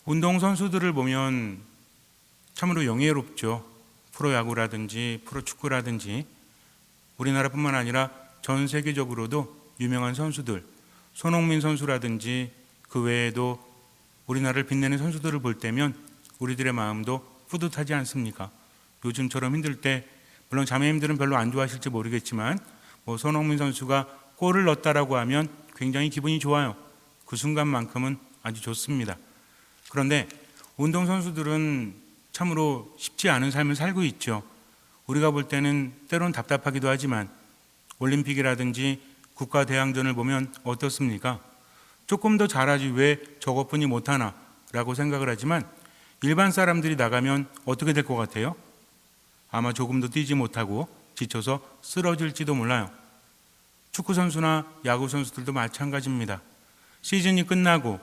운동선수들을 보면 참으로 영예롭죠. 프로야구라든지 프로축구라든지 우리나라뿐만 아니라 전 세계적으로도 유명한 선수들, 손흥민 선수라든지 그 외에도 우리나라를 빛내는 선수들을 볼 때면 우리들의 마음도 뿌듯하지 않습니까? 요즘처럼 힘들 때, 물론 자매님들은 별로 안 좋아하실지 모르겠지만 손흥민 선수가 골을 넣었다라고 하면 굉장히 기분이 좋아요. 그 순간만큼은 아주 좋습니다. 그런데 운동선수들은 참으로 쉽지 않은 삶을 살고 있죠. 우리가 볼 때는 때론 답답하기도 하지만 올림픽이라든지 국가대항전을 보면 어떻습니까? 조금 더 잘하지 왜 저것뿐이 못하나 라고 생각을 하지만 일반 사람들이 나가면 어떻게 될 것 같아요? 아마 조금도 뛰지 못하고 지쳐서 쓰러질지도 몰라요. 축구선수나 야구선수들도 마찬가지입니다. 시즌이 끝나고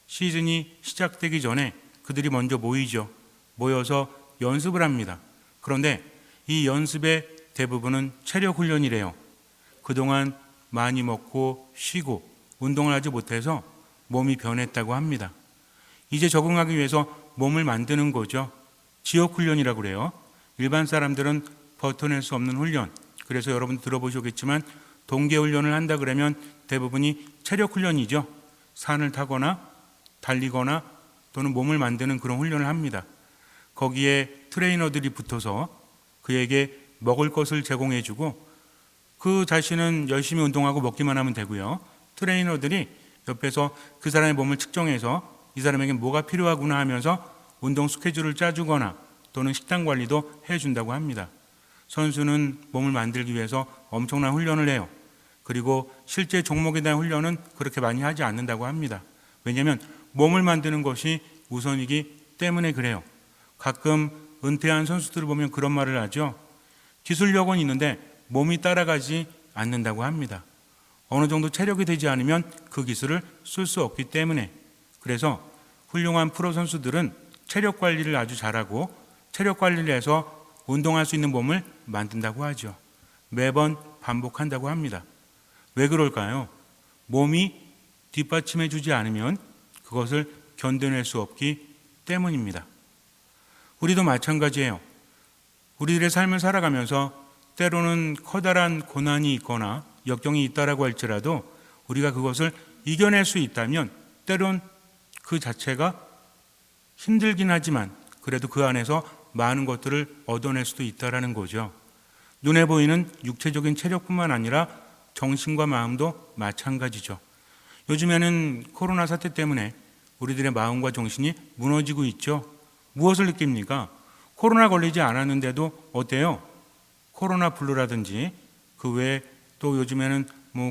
시즌이 시작되기 전에 그들이 먼저 모이죠. 모여서 연습을 합니다. 그런데 이 연습의 대부분은 체력 훈련이래요. 그동안 많이 먹고 쉬고 운동을 하지 못해서 몸이 변했다고 합니다. 이제 적응하기 위해서 몸을 만드는 거죠. 지옥 훈련이라고 그래요. 일반 사람들은 버텨낼 수 없는 훈련. 그래서 여러분 들어보셨겠지만 동계 훈련을 한다 그러면 대부분이 체력 훈련이죠. 산을 타거나 달리거나 또는 몸을 만드는 그런 훈련을 합니다. 거기에 트레이너들이 붙어서 그에게 먹을 것을 제공해주고 그 자신은 열심히 운동하고 먹기만 하면 되고요. 트레이너들이 옆에서 그 사람의 몸을 측정해서 이 사람에게 뭐가 필요하구나 하면서 운동 스케줄을 짜주거나 또는 식단 관리도 해준다고 합니다. 선수는 몸을 만들기 위해서 엄청난 훈련을 해요. 그리고 실제 종목에 대한 훈련은 그렇게 많이 하지 않는다고 합니다. 왜냐하면 몸을 만드는 것이 우선이기 때문에 그래요. 가끔 은퇴한 선수들을 보면 그런 말을 하죠. 기술력은 있는데 몸이 따라가지 않는다고 합니다. 어느 정도 체력이 되지 않으면 그 기술을 쓸 수 없기 때문에. 그래서 훌륭한 프로 선수들은 체력 관리를 아주 잘하고 체력 관리를 해서 운동할 수 있는 몸을 만든다고 하죠. 매번 반복한다고 합니다. 왜 그럴까요? 몸이 뒷받침해 주지 않으면 그것을 견뎌낼 수 없기 때문입니다. 우리도 마찬가지예요. 우리들의 삶을 살아가면서 때로는 커다란 고난이 있거나 역경이 있다라고 할지라도 우리가 그것을 이겨낼 수 있다면 때론 그 자체가 힘들긴 하지만 그래도 그 안에서 많은 것들을 얻어낼 수도 있다라는 거죠. 눈에 보이는 육체적인 체력뿐만 아니라 정신과 마음도 마찬가지죠. 요즘에는 코로나 사태 때문에 우리들의 마음과 정신이 무너지고 있죠. 무엇을 느낍니까? 코로나 걸리지 않았는데도 어때요? 코로나 블루라든지 그 외에 또 요즘에는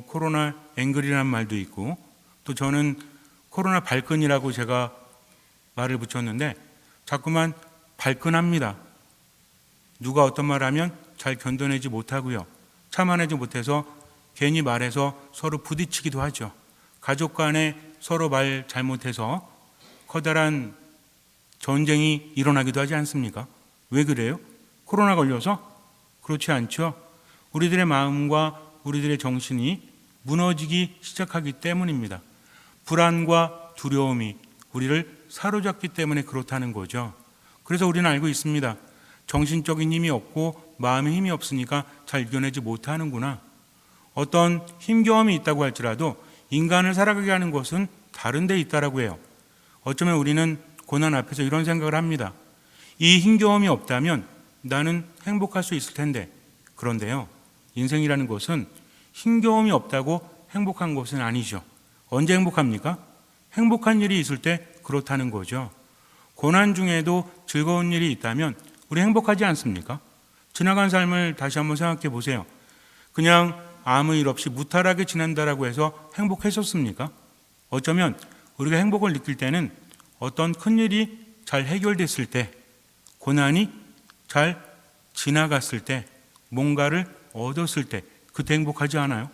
코로나 앵글이라는 말도 있고 또 저는 코로나 발끈이라고 제가 말을 붙였는데 자꾸만 발끈합니다. 누가 어떤 말 하면 잘 견뎌내지 못하고요. 참아내지 못해서 괜히 말해서 서로 부딪히기도 하죠. 가족 간에 서로 말 잘못해서 커다란 전쟁이 일어나기도 하지 않습니까? 왜 그래요? 코로나 걸려서? 그렇지 않죠. 우리들의 마음과 우리들의 정신이 무너지기 시작하기 때문입니다. 불안과 두려움이 우리를 사로잡기 때문에 그렇다는 거죠. 그래서 우리는 알고 있습니다. 정신적인 힘이 없고 마음의 힘이 없으니까 잘 이겨내지 못하는구나. 어떤 힘겨움이 있다고 할지라도 인간을 살아가게 하는 것은 다른 데 있다라고 해요. 어쩌면 우리는 고난 앞에서 이런 생각을 합니다. 이 힘겨움이 없다면 나는 행복할 수 있을 텐데. 그런데요, 인생이라는 것은 힘겨움이 없다고 행복한 것은 아니죠. 언제 행복합니까? 행복한 일이 있을 때 그렇다는 거죠. 고난 중에도 즐거운 일이 있다면 우리 행복하지 않습니까? 지나간 삶을 다시 한번 생각해 보세요. 그냥 아무 일 없이 무탈하게 지낸다라고 해서 행복했었습니까? 어쩌면 우리가 행복을 느낄 때는 어떤 큰일이 잘 해결됐을 때, 고난이 잘 지나갔을 때, 뭔가를 얻었을 때 그때 행복하지 않아요?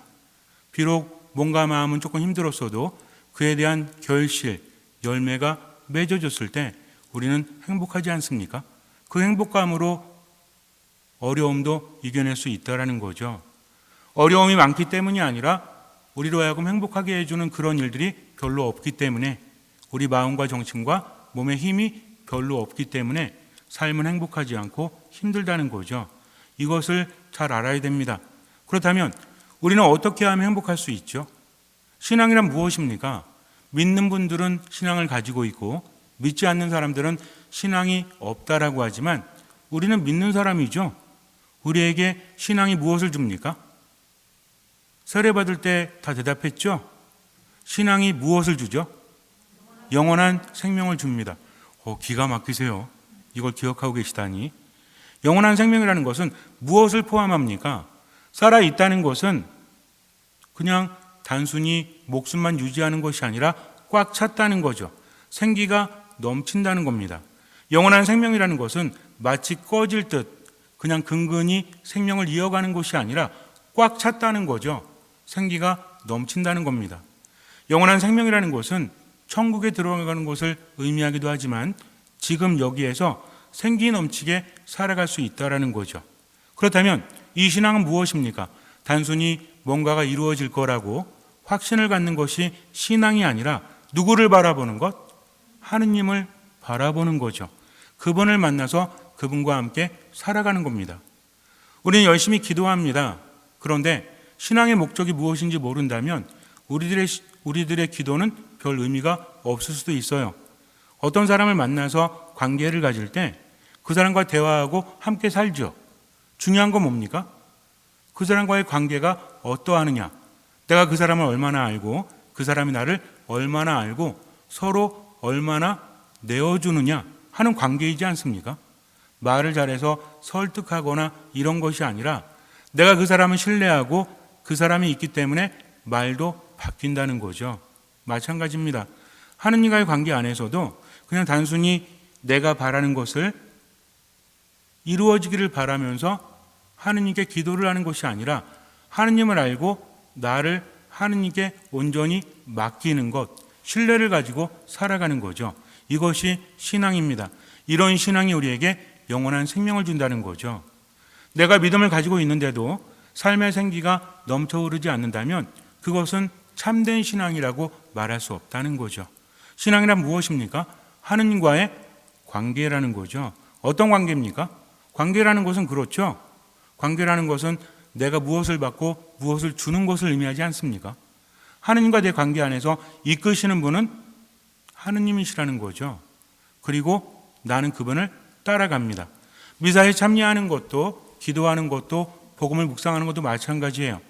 비록 뭔가 마음은 조금 힘들었어도 그에 대한 결실, 열매가 맺어졌을 때 우리는 행복하지 않습니까? 그 행복감으로 어려움도 이겨낼 수 있다는 거죠. 어려움이 많기 때문이 아니라 우리로 하여금 행복하게 해주는 그런 일들이 별로 없기 때문에 우리 마음과 정신과 몸에 힘이 별로 없기 때문에 삶은 행복하지 않고 힘들다는 거죠. 이것을 잘 알아야 됩니다. 그렇다면 우리는 어떻게 하면 행복할 수 있죠? 신앙이란 무엇입니까? 믿는 분들은 신앙을 가지고 있고 믿지 않는 사람들은 신앙이 없다라고 하지만 우리는 믿는 사람이죠. 우리에게 신앙이 무엇을 줍니까? 세례받을 때 다 대답했죠? 신앙이 무엇을 주죠? 영원한 생명을 줍니다. 기가 막히세요. 이걸 기억하고 계시다니. 영원한 생명이라는 것은 무엇을 포함합니까? 살아있다는 것은 그냥 단순히 목숨만 유지하는 것이 아니라 꽉 찼다는 거죠. 생기가 넘친다는 겁니다. 영원한 생명이라는 것은 마치 꺼질 듯 그냥 근근히 생명을 이어가는 것이 아니라 꽉 찼다는 거죠. 생기가 넘친다는 겁니다. 영원한 생명이라는 것은 천국에 들어가는 것을 의미하기도 하지만 지금 여기에서 생기 넘치게 살아갈 수 있다는 거죠. 그렇다면 이 신앙은 무엇입니까? 단순히 뭔가가 이루어질 거라고 확신을 갖는 것이 신앙이 아니라 누구를 바라보는 것? 하느님을 바라보는 거죠. 그분을 만나서 그분과 함께 살아가는 겁니다. 우리는 열심히 기도합니다. 그런데 신앙의 목적이 무엇인지 모른다면 우리들의 기도는 별 의미가 없을 수도 있어요. 어떤 사람을 만나서 관계를 가질 때 그 사람과 대화하고 함께 살죠. 중요한 건 뭡니까? 그 사람과의 관계가 어떠하느냐, 내가 그 사람을 얼마나 알고 그 사람이 나를 얼마나 알고 서로 얼마나 내어주느냐 하는 관계이지 않습니까? 말을 잘해서 설득하거나 이런 것이 아니라 내가 그 사람을 신뢰하고 그 사람이 있기 때문에 말도 바뀐다는 거죠. 마찬가지입니다. 하느님과의 관계 안에서도 그냥 단순히 내가 바라는 것을 이루어지기를 바라면서 하느님께 기도를 하는 것이 아니라 하느님을 알고 나를 하느님께 온전히 맡기는 것, 신뢰를 가지고 살아가는 거죠. 이것이 신앙입니다. 이런 신앙이 우리에게 영원한 생명을 준다는 거죠. 내가 믿음을 가지고 있는데도 삶의 생기가 넘쳐흐르지 않는다면 그것은 참된 신앙이라고 말할 수 없다는 거죠. 신앙이란 무엇입니까? 하느님과의 관계라는 거죠. 어떤 관계입니까? 관계라는 것은 그렇죠. 관계라는 것은 내가 무엇을 받고 무엇을 주는 것을 의미하지 않습니까? 하느님과 내 관계 안에서 이끄시는 분은 하느님이시라는 거죠. 그리고 나는 그분을 따라갑니다. 미사에 참여하는 것도 기도하는 것도 복음을 묵상하는 것도 마찬가지예요.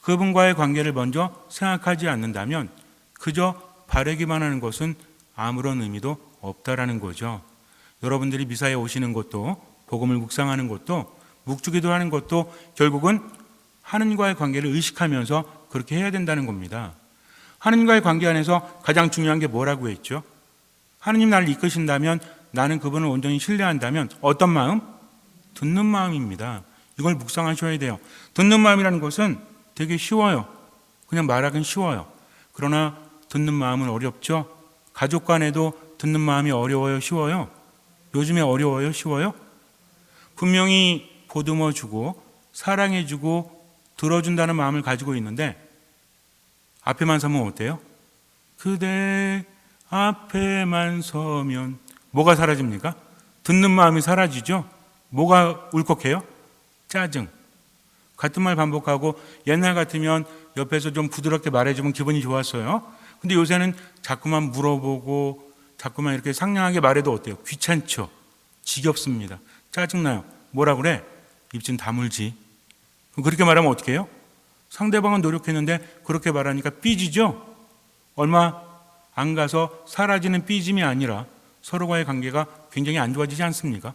그분과의 관계를 먼저 생각하지 않는다면 그저 바라기만 하는 것은 아무런 의미도 없다라는 거죠. 여러분들이 미사에 오시는 것도 복음을 묵상하는 것도 묵주기도 하는 것도 결국은 하느님과의 관계를 의식하면서 그렇게 해야 된다는 겁니다. 하느님과의 관계 안에서 가장 중요한 게 뭐라고 했죠? 하느님 나를 이끄신다면 나는 그분을 온전히 신뢰한다면 어떤 마음? 듣는 마음입니다. 이걸 묵상하셔야 돼요. 듣는 마음이라는 것은 되게 쉬워요. 그냥 말하긴 쉬워요. 그러나 듣는 마음은 어렵죠. 가족 간에도 듣는 마음이 어려워요, 쉬워요? 요즘에 어려워요, 쉬워요? 분명히 보듬어주고 사랑해주고 들어준다는 마음을 가지고 있는데 앞에만 서면 어때요? 그대 앞에만 서면 뭐가 사라집니까? 듣는 마음이 사라지죠? 뭐가 울컥해요? 짜증. 같은 말 반복하고 옛날 같으면 옆에서 좀 부드럽게 말해주면 기분이 좋았어요. 근데 요새는 자꾸만 물어보고 자꾸만 이렇게 상냥하게 말해도 어때요? 귀찮죠? 지겹습니다. 짜증나요. 뭐라 그래? 입 좀 다물지. 그렇게 말하면 어떻게 해요? 상대방은 노력했는데 그렇게 말하니까 삐지죠? 얼마 안 가서 사라지는 삐짐이 아니라 서로와의 관계가 굉장히 안 좋아지지 않습니까?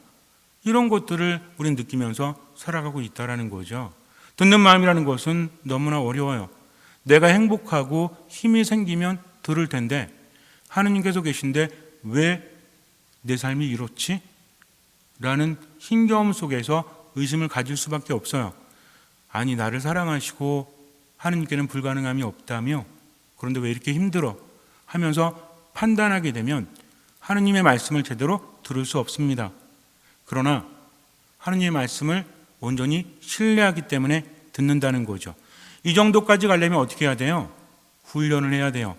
이런 것들을 우리는 느끼면서 살아가고 있다는 거죠. 듣는 마음이라는 것은 너무나 어려워요. 내가 행복하고 힘이 생기면 들을 텐데 하느님께서 계신데 왜 내 삶이 이렇지? 라는 힘겨움 속에서 의심을 가질 수밖에 없어요. 아니 나를 사랑하시고 하느님께는 불가능함이 없다며 그런데 왜 이렇게 힘들어? 하면서 판단하게 되면 하느님의 말씀을 제대로 들을 수 없습니다. 그러나 하느님의 말씀을 온전히 신뢰하기 때문에 듣는다는 거죠. 이 정도까지 가려면 어떻게 해야 돼요? 훈련을 해야 돼요.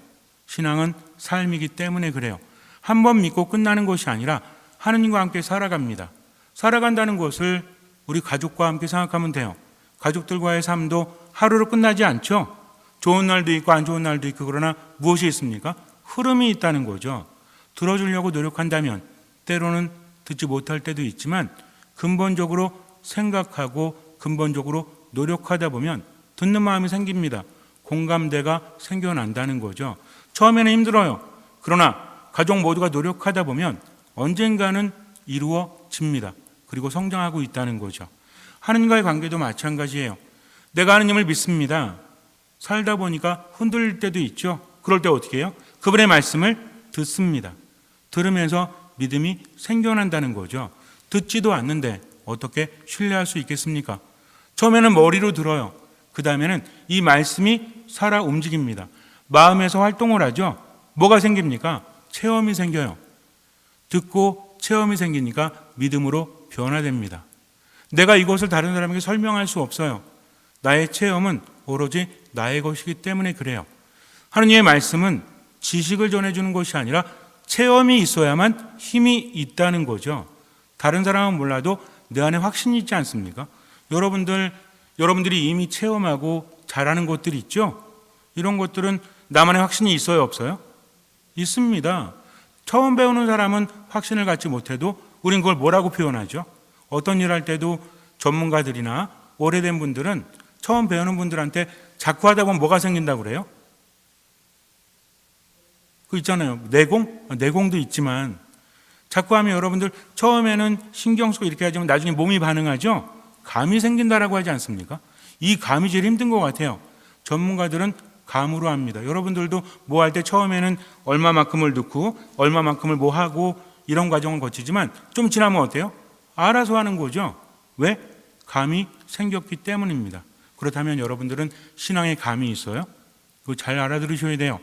신앙은 삶이기 때문에 그래요. 한 번 믿고 끝나는 것이 아니라 하느님과 함께 살아갑니다. 살아간다는 것을 우리 가족과 함께 생각하면 돼요. 가족들과의 삶도 하루로 끝나지 않죠. 좋은 날도 있고 안 좋은 날도 있고, 그러나 무엇이 있습니까? 흐름이 있다는 거죠. 들어주려고 노력한다면 때로는 듣지 못할 때도 있지만, 근본적으로 생각하고 근본적으로 노력하다 보면 듣는 마음이 생깁니다. 공감대가 생겨난다는 거죠. 처음에는 힘들어요. 그러나 가족 모두가 노력하다 보면 언젠가는 이루어집니다. 그리고 성장하고 있다는 거죠. 하느님과의 관계도 마찬가지예요. 내가 하느님을 믿습니다. 살다 보니까 흔들릴 때도 있죠. 그럴 때 어떻게 해요? 그분의 말씀을 듣습니다. 들으면서 믿음이 생겨난다는 거죠. 듣지도 않는데 어떻게 신뢰할 수 있겠습니까? 처음에는 머리로 들어요. 그 다음에는 이 말씀이 살아 움직입니다. 마음에서 활동을 하죠. 뭐가 생깁니까? 체험이 생겨요. 듣고 체험이 생기니까 믿음으로 변화됩니다. 내가 이것을 다른 사람에게 설명할 수 없어요. 나의 체험은 오로지 나의 것이기 때문에 그래요. 하느님의 말씀은 지식을 전해주는 것이 아니라 체험이 있어야만 힘이 있다는 거죠. 다른 사람은 몰라도 내 안에 확신이 있지 않습니까? 여러분들이 이미 체험하고 잘하는 것들이 있죠? 이런 것들은 나만의 확신이 있어요, 없어요? 있습니다. 처음 배우는 사람은 확신을 갖지 못해도 우린 그걸 뭐라고 표현하죠? 어떤 일 할 때도 전문가들이나 오래된 분들은 처음 배우는 분들한테 자꾸 하다 보면 뭐가 생긴다고 그래요? 그 있잖아요. 내공도 있지만 자꾸 하면 여러분들 처음에는 신경 쓰고 이렇게 하지만 나중에 몸이 반응하죠? 감이 생긴다라고 하지 않습니까? 이 감이 제일 힘든 것 같아요. 전문가들은 감으로 합니다. 여러분들도 뭐 할 때 처음에는 얼마만큼을 넣고 얼마만큼을 뭐 하고 이런 과정을 거치지만 좀 지나면 어때요? 알아서 하는 거죠. 왜? 감이 생겼기 때문입니다. 그렇다면 여러분들은 신앙에 감이 있어요? 그거 잘 알아들으셔야 돼요.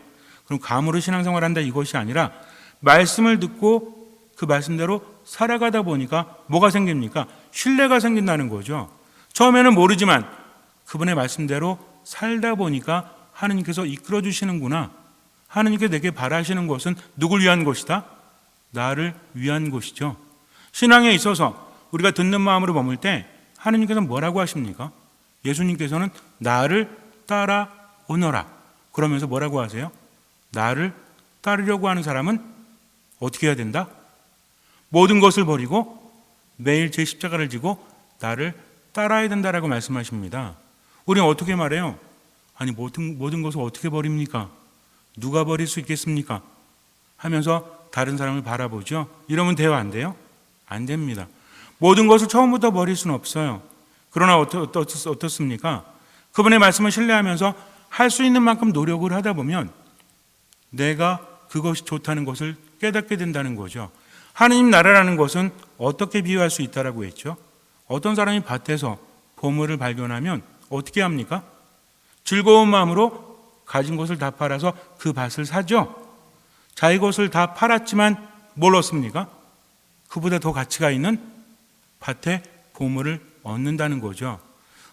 그럼 감으로 신앙생활을 한다 이것이 아니라 말씀을 듣고 그 말씀대로 살아가다 보니까 뭐가 생깁니까? 신뢰가 생긴다는 거죠. 처음에는 모르지만 그분의 말씀대로 살다 보니까 하느님께서 이끌어 주시는구나. 하느님께서 내게 바라시는 것은 누굴 위한 것이다? 나를 위한 것이죠. 신앙에 있어서 우리가 듣는 마음으로 머물 때 하느님께서는 뭐라고 하십니까? 예수님께서는 나를 따라오너라. 그러면서 뭐라고 하세요? 나를 따르려고 하는 사람은 어떻게 해야 된다? 모든 것을 버리고 매일 제 십자가를 지고 나를 따라야 된다라고 말씀하십니다. 우리는 어떻게 말해요? 아니 모든 것을 어떻게 버립니까? 누가 버릴 수 있겠습니까? 하면서 다른 사람을 바라보죠. 이러면 돼요, 안 돼요? 안 됩니다. 모든 것을 처음부터 버릴 수는 없어요. 그러나 어떻습니까? 그분의 말씀을 신뢰하면서 할 수 있는 만큼 노력을 하다 보면 내가 그것이 좋다는 것을 깨닫게 된다는 거죠. 하느님 나라라는 것은 어떻게 비유할 수 있다라고 했죠? 어떤 사람이 밭에서 보물을 발견하면 어떻게 합니까? 즐거운 마음으로 가진 것을 다 팔아서 그 밭을 사죠. 자기 것을 다 팔았지만 뭘 얻습니까? 그보다 더 가치가 있는 밭에 보물을 얻는다는 거죠.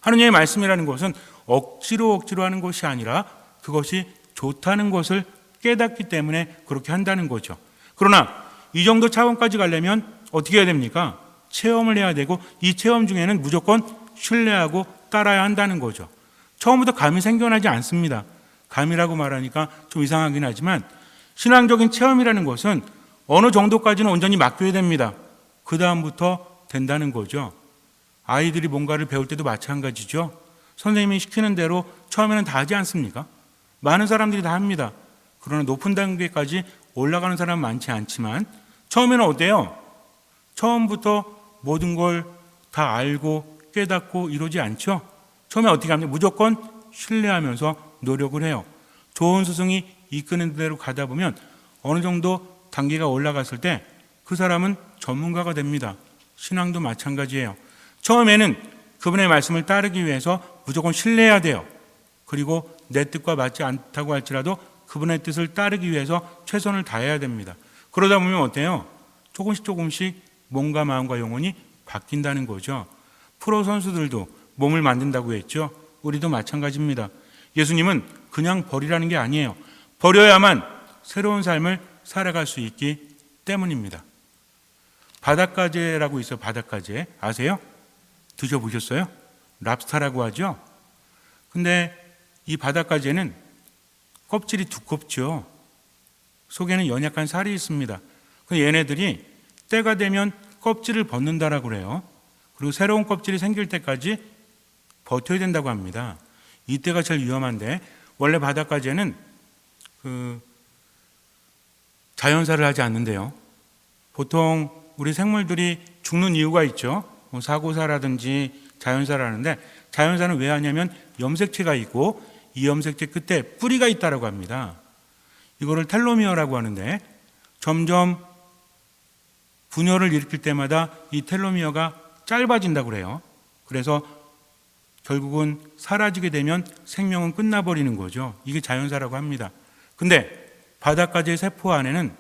하느님의 말씀이라는 것은 억지로 하는 것이 아니라 그것이 좋다는 것을 깨닫기 때문에 그렇게 한다는 거죠. 그러나 이 정도 차원까지 가려면 어떻게 해야 됩니까? 체험을 해야 되고 이 체험 중에는 무조건 신뢰하고 따라야 한다는 거죠. 처음부터 감이 생겨나지 않습니다. 감이라고 말하니까 좀 이상하긴 하지만 신앙적인 체험이라는 것은 어느 정도까지는 온전히 맡겨야 됩니다. 그 다음부터 된다는 거죠. 아이들이 뭔가를 배울 때도 마찬가지죠. 선생님이 시키는 대로 처음에는 다 하지 않습니까? 많은 사람들이 다 합니다. 그러나 높은 단계까지 올라가는 사람은 많지 않지만 처음에는 어때요? 처음부터 모든 걸 다 알고 깨닫고 이러지 않죠? 처음에 어떻게 합니까? 무조건 신뢰하면서 노력을 해요. 좋은 스승이 이끄는 대로 가다 보면 어느 정도 단계가 올라갔을 때 그 사람은 전문가가 됩니다. 신앙도 마찬가지예요. 처음에는 그분의 말씀을 따르기 위해서 무조건 신뢰해야 돼요. 그리고 내 뜻과 맞지 않다고 할지라도 그분의 뜻을 따르기 위해서 최선을 다해야 됩니다. 그러다 보면 어때요? 조금씩 몸과 마음과 영혼이 바뀐다는 거죠. 프로 선수들도 몸을 만든다고 했죠. 우리도 마찬가지입니다. 예수님은 그냥 버리라는 게 아니에요. 버려야만 새로운 삶을 살아갈 수 있기 때문입니다. 바닷가재라고 있어요. 바닷가재 아세요? 드셔보셨어요? 랍스타라고 하죠. 근데 이 바닷가재는 껍질이 두껍죠. 속에는 연약한 살이 있습니다. 얘네들이 때가 되면 껍질을 벗는다라고 그래요. 그리고 새로운 껍질이 생길 때까지 버텨야 된다고 합니다. 이때가 제일 위험한데, 원래 바닷가재는 자연사를 하지 않는데요. 보통 우리 생물들이 죽는 이유가 있죠. 사고사라든지 자연사를 하는데, 자연사는 왜 하냐면 염색체가 있고 이 염색체 끝에 뿌리가 있다라고 합니다. 이거를 텔로미어라고 하는데, 점점 분열을 일으킬 때마다 이 텔로미어가 짧아진다고 그래요. 그래서 결국은 사라지게 되면 생명은 끝나버리는 거죠. 이게 자연사라고 합니다. 근데 바닷가재 세포 안에는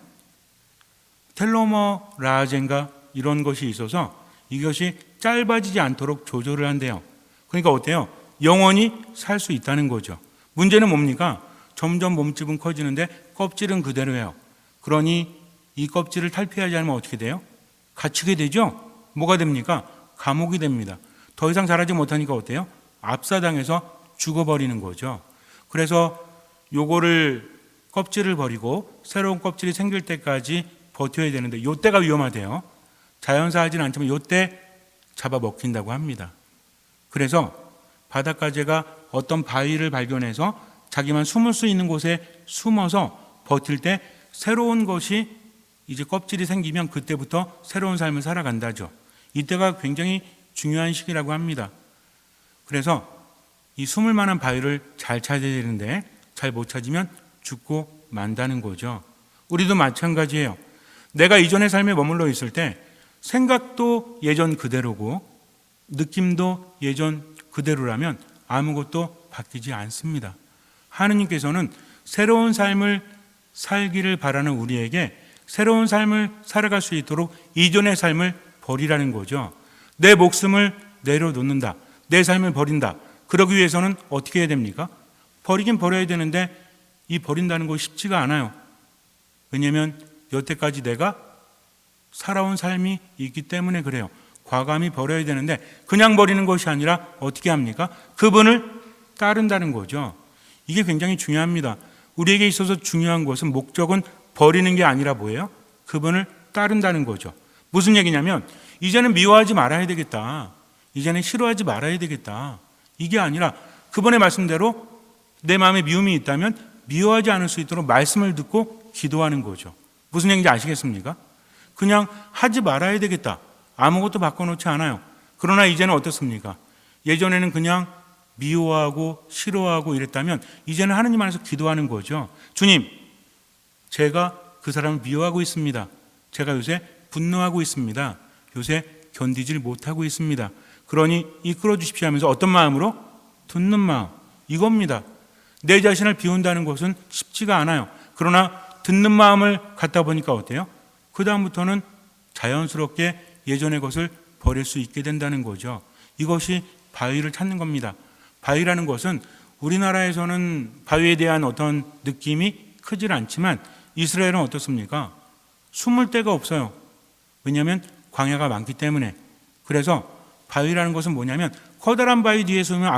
텔로머라젠가 이런 것이 있어서 이것이 짧아지지 않도록 조절을 한대요. 그러니까 어때요? 영원히 살 수 있다는 거죠. 문제는 뭡니까? 점점 몸집은 커지는데 껍질은 그대로예요. 그러니 이 껍질을 탈피하지 않으면 어떻게 돼요? 갇히게 되죠? 뭐가 됩니까? 감옥이 됩니다. 더 이상 자라지 못하니까 어때요? 압사당해서 죽어버리는 거죠. 그래서 요거를 껍질을 버리고 새로운 껍질이 생길 때까지 버텨야 되는데, 요때가 위험하대요. 자연사 하진 않지만 요때 잡아먹힌다고 합니다. 그래서 바닷가재가 어떤 바위를 발견해서 자기만 숨을 수 있는 곳에 숨어서 버틸 때 새로운 것이 이제 껍질이 생기면 그때부터 새로운 삶을 살아간다죠. 이때가 굉장히 중요한 시기라고 합니다. 그래서 이 숨을 만한 바위를 잘 찾아야 되는데 잘 못 찾으면 죽고 만다는 거죠. 우리도 마찬가지예요. 내가 이전의 삶에 머물러 있을 때 생각도 예전 그대로고 느낌도 예전 그대로라면 아무것도 바뀌지 않습니다. 하느님께서는 새로운 삶을 살기를 바라는 우리에게 새로운 삶을 살아갈 수 있도록 이전의 삶을 버리라는 거죠. 내 목숨을 내려놓는다. 내 삶을 버린다. 그러기 위해서는 어떻게 해야 됩니까? 버리긴 버려야 되는데 이 버린다는 거 쉽지가 않아요. 왜냐하면 여태까지 내가 살아온 삶이 있기 때문에 그래요. 과감히 버려야 되는데 그냥 버리는 것이 아니라 어떻게 합니까? 그분을 따른다는 거죠. 이게 굉장히 중요합니다. 우리에게 있어서 중요한 것은 목적은 버리는 게 아니라 뭐예요? 그분을 따른다는 거죠. 무슨 얘기냐면 이제는 미워하지 말아야 되겠다. 이제는 싫어하지 말아야 되겠다. 이게 아니라 그분의 말씀대로 내 마음에 미움이 있다면 미워하지 않을 수 있도록 말씀을 듣고 기도하는 거죠. 무슨 얘기인지 아시겠습니까? 그냥 하지 말아야 되겠다. 아무것도 바꿔놓지 않아요. 그러나 이제는 어떻습니까? 예전에는 그냥 미워하고 싫어하고 이랬다면 이제는 하느님 안에서 기도하는 거죠. 주님, 제가 그 사람을 미워하고 있습니다. 제가 요새 분노하고 있습니다. 요새 견디질 못하고 있습니다. 그러니 이끌어 주십시오 하면서 어떤 마음으로? 듣는 마음. 이겁니다. 내 자신을 비운다는 것은 쉽지가 않아요. 그러나 듣는 마음을 갖다 보니까 어때요? 그 다음부터는 자연스럽게 예전의 것을 버릴 수 있게 된다는 거죠. 이것이 바위를 찾는 겁니다. 바위라는 것은 우리나라에서는 바위에 대한 어떤 느낌이 크질 않지만 이스라엘은 어떻습니까? 숨을 데가 없어요. 왜냐하면 광야가 많기 때문에. 그래서 바위라는 것은 뭐냐면 커다란 바위 뒤에 서면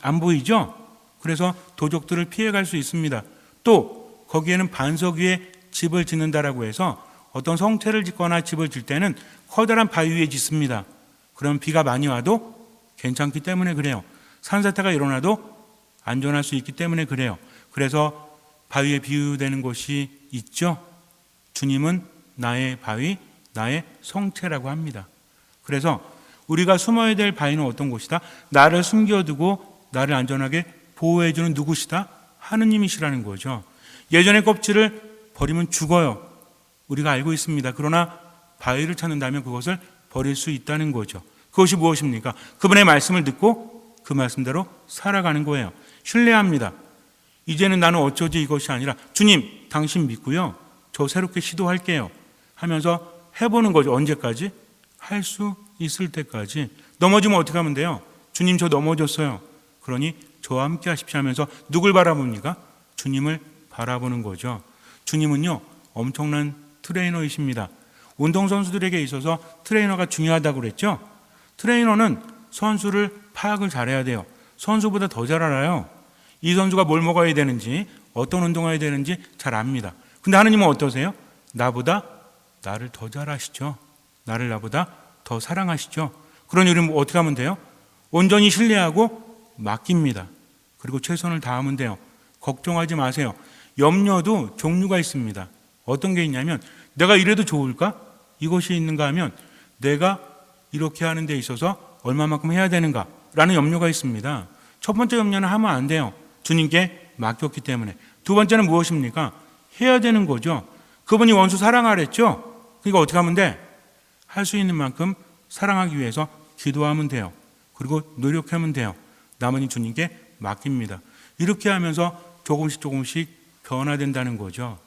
안 보이죠? 그래서 도적들을 피해갈 수 있습니다. 또 거기에는 반석 위에 집을 짓는다라고 해서 어떤 성체를 짓거나 집을 질 때는 커다란 바위 위에 짓습니다. 그럼 비가 많이 와도 괜찮기 때문에 그래요. 산사태가 일어나도 안전할 수 있기 때문에 그래요. 그래서 바위에 비유되는 것이 있죠. 주님은 나의 바위, 나의 성체라고 합니다. 그래서 우리가 숨어야 될 바위는 어떤 곳이다? 나를 숨겨두고 나를 안전하게 보호해주는 누구시다? 하느님이시라는 거죠. 예전의 껍질을 버리면 죽어요. 우리가 알고 있습니다. 그러나 바위를 찾는다면 그것을 버릴 수 있다는 거죠. 그것이 무엇입니까? 그분의 말씀을 듣고 그 말씀대로 살아가는 거예요. 신뢰합니다. 이제는 나는 어쩌지 이것이 아니라 주님, 당신 믿고요. 저 새롭게 시도할게요. 하면서 해보는 거죠. 언제까지? 할 수 있을 때까지. 넘어지면 어떻게 하면 돼요? 주님, 저 넘어졌어요. 그러니 저와 함께 하십시오 하면서 누굴 바라봅니까? 주님을 바라보는 거죠. 주님은요, 엄청난 트레이너이십니다. 운동선수들에게 있어서 트레이너가 중요하다고 그랬죠. 트레이너는 선수를 파악을 잘해야 돼요. 선수보다 더 잘 알아요. 이 선수가 뭘 먹어야 되는지, 어떤 운동을 해야 되는지 잘 압니다. 근데 하느님은 어떠세요? 나를 더 잘 아시죠. 나를 나보다 더 사랑하시죠. 그러니 우리는 어떻게 하면 돼요? 온전히 신뢰하고 맡깁니다. 그리고 최선을 다하면 돼요. 걱정하지 마세요. 염려도 종류가 있습니다. 어떤 게 있냐면 내가 이래도 좋을까? 이것이 있는가 하면 내가 이렇게 하는 데 있어서 얼마만큼 해야 되는가? 라는 염려가 있습니다. 첫 번째 염려는 하면 안 돼요. 주님께 맡겼기 때문에. 두 번째는 무엇입니까? 해야 되는 거죠. 그분이 원수 사랑하랬죠? 그러니까 어떻게 하면 돼? 할 수 있는 만큼 사랑하기 위해서 기도하면 돼요. 그리고 노력하면 돼요. 나머지 주님께 맡깁니다. 이렇게 하면서 조금씩 변화된다는 거죠.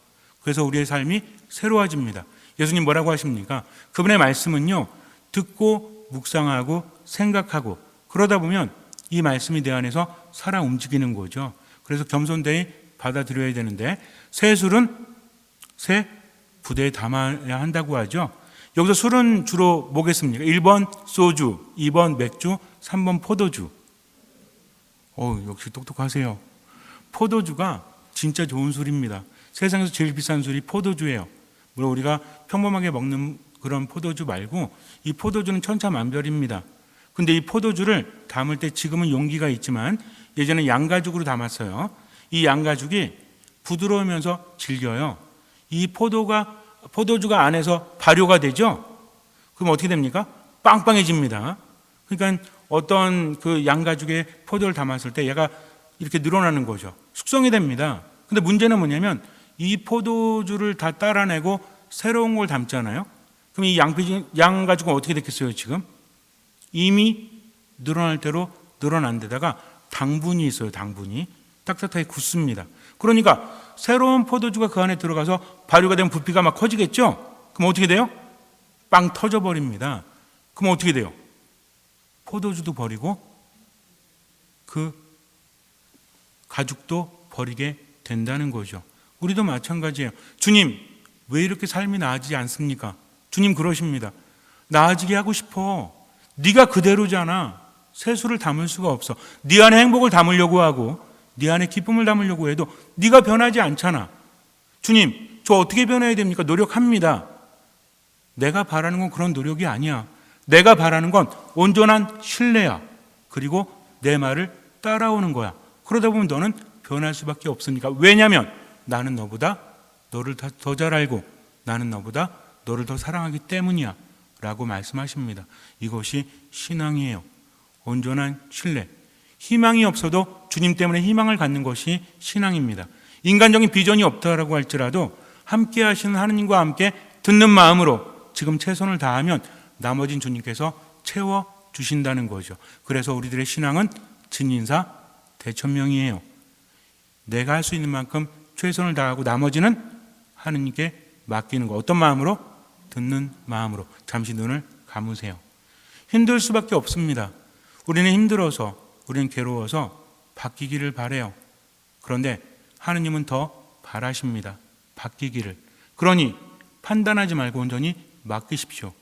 그래서 우리의 삶이 새로워집니다. 예수님 뭐라고 하십니까? 그분의 말씀은요, 듣고 묵상하고 생각하고 그러다 보면 이 말씀이 내 안에서 살아 움직이는 거죠. 그래서 겸손되이 받아들여야 되는데 새 술은 새 부대에 담아야 한다고 하죠. 여기서 술은 주로 뭐겠습니까? 1번 소주, 2번 맥주, 3번 포도주. 역시 똑똑하세요. 포도주가 진짜 좋은 술입니다. 세상에서 제일 비싼 술이 포도주예요. 물론 우리가 평범하게 먹는 그런 포도주 말고 이 포도주는 천차만별입니다. 근데 이 포도주를 담을 때 지금은 용기가 있지만 예전에 양가죽으로 담았어요. 이 양가죽이 부드러우면서 질겨요. 이 포도주가 안에서 발효가 되죠. 그럼 어떻게 됩니까? 빵빵해집니다. 그러니까 어떤 그 양가죽에 포도를 담았을 때 얘가 이렇게 늘어나는 거죠. 숙성이 됩니다. 근데 문제는 뭐냐면 이 포도주를 다 따라내고 새로운 걸 담잖아요. 그럼 이 양가죽은 어떻게 됐겠어요, 지금? 이미 늘어날 대로 늘어난 데다가 당분이 있어요, 당분이. 딱딱하게 굳습니다. 그러니까 새로운 포도주가 그 안에 들어가서 발효가 되면 부피가 막 커지겠죠? 그럼 어떻게 돼요? 빵 터져버립니다. 그럼 어떻게 돼요? 포도주도 버리고 그 가죽도 버리게 된다는 거죠. 우리도 마찬가지예요. 주님, 왜 이렇게 삶이 나아지지 않습니까? 주님 그러십니다. 나아지게 하고 싶어. 네가 그대로잖아. 세수를 담을 수가 없어. 네 안에 행복을 담으려고 하고 네 안에 기쁨을 담으려고 해도 네가 변하지 않잖아. 주님, 저 어떻게 변해야 됩니까? 노력합니다. 내가 바라는 건 그런 노력이 아니야. 내가 바라는 건 온전한 신뢰야. 그리고 내 말을 따라오는 거야. 그러다 보면 너는 변할 수밖에 없으니까. 왜냐하면 나는 너보다 너를 더 잘 알고 나는 너보다 너를 더 사랑하기 때문이야 라고 말씀하십니다. 이것이 신앙이에요. 온전한 신뢰. 희망이 없어도 주님 때문에 희망을 갖는 것이 신앙입니다. 인간적인 비전이 없다라고 할지라도 함께 하시는 하느님과 함께 듣는 마음으로 지금 최선을 다하면 나머진 주님께서 채워주신다는 거죠. 그래서 우리들의 신앙은 진인사 대천명이에요. 내가 할 수 있는 만큼 최선을 다하고 나머지는 하느님께 맡기는 거. 어떤 마음으로? 듣는 마음으로. 잠시 눈을 감으세요. 힘들 수밖에 없습니다. 우리는 힘들어서, 우리는 괴로워서 바뀌기를 바래요. 그런데 하느님은 더 바라십니다. 바뀌기를. 그러니 판단하지 말고 온전히 맡기십시오.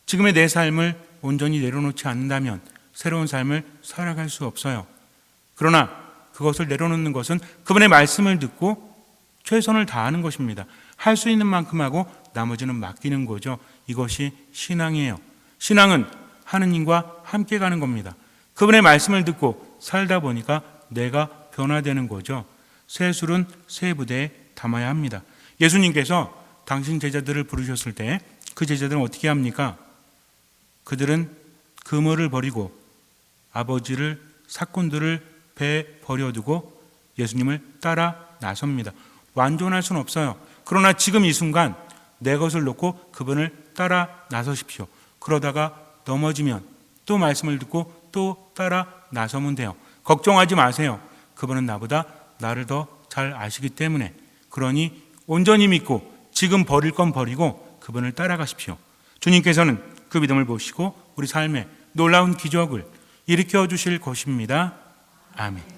지금의 내 삶을 온전히 내려놓지 않는다면 새로운 삶을 살아갈 수 없어요. 그러나 그것을 내려놓는 것은 그분의 말씀을 듣고 최선을 다하는 것입니다. 할 수 있는 만큼 하고 나머지는 맡기는 거죠. 이것이 신앙이에요. 신앙은 하느님과 함께 가는 겁니다. 그분의 말씀을 듣고 살다 보니까 내가 변화되는 거죠. 새 술은 새 부대에 담아야 합니다. 예수님께서 당신 제자들을 부르셨을 때 그 제자들은 어떻게 합니까? 그들은 그물을 버리고 아버지를 사꾼들을 배에 버려두고 예수님을 따라 나섭니다. 완전할 수는 없어요. 그러나 지금 이 순간 내 것을 놓고 그분을 따라 나서십시오. 그러다가 넘어지면 또 말씀을 듣고 또 따라 나서면 돼요. 걱정하지 마세요. 그분은 나보다 나를 더 잘 아시기 때문에. 그러니 온전히 믿고 지금 버릴 건 버리고 그분을 따라가십시오. 주님께서는 그 믿음을 보시고 우리 삶에 놀라운 기적을 일으켜 주실 것입니다. 아멘.